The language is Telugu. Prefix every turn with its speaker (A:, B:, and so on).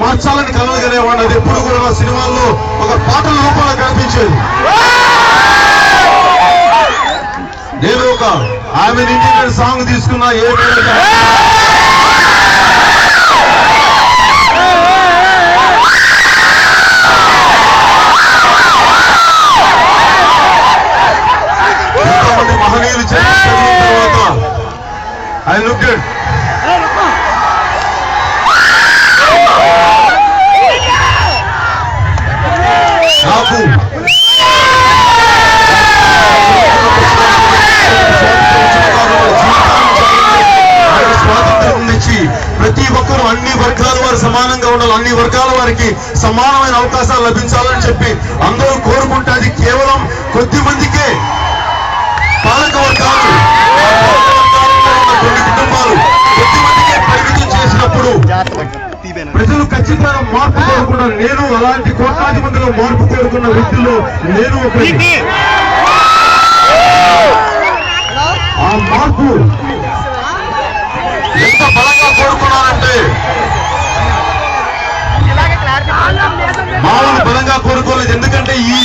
A: మార్చాలని కలగనేవాడిని. అది ఎప్పుడు కూడా నా సినిమాల్లో ఒక పాటల రూపంలో కనిపించేది. నేను ఒక ఆమె ఇండియన్ సాంగ్ తీసుకున్నా ఏ ఇంతమంది మహనీయులు చదివిన తర్వాత ఐ లుక్ ఎట్ నాకు స్వాతంత్రం ఇచ్చి ప్రతి ఒక్కరూ అన్ని వర్గాల వారు సమానంగా ఉండాలి, అన్ని వర్గాల వారికి సమానమైన అవకాశాలు లభించాలని చెప్పి అందరూ కోరుకుంటే అది కేవలం కొద్ది మందికే పాలక వర్గాలు కొన్ని కుటుంబాలు కొద్ది మందికే పరిమితం చేసినప్పుడు ప్రజలు ఖచ్చితంగా మార్పు కోరుకున్నారు. నేను అలాంటి కోట్లాది మందిలో మార్పు కోరుకున్న వ్యక్తుల్లో నేను ఒక ఆ మార్పు ఎంత బలంగా కోరుకున్నానంటే మామూలు బలంగా కోరుకోలేదు. ఎందుకంటే ఈ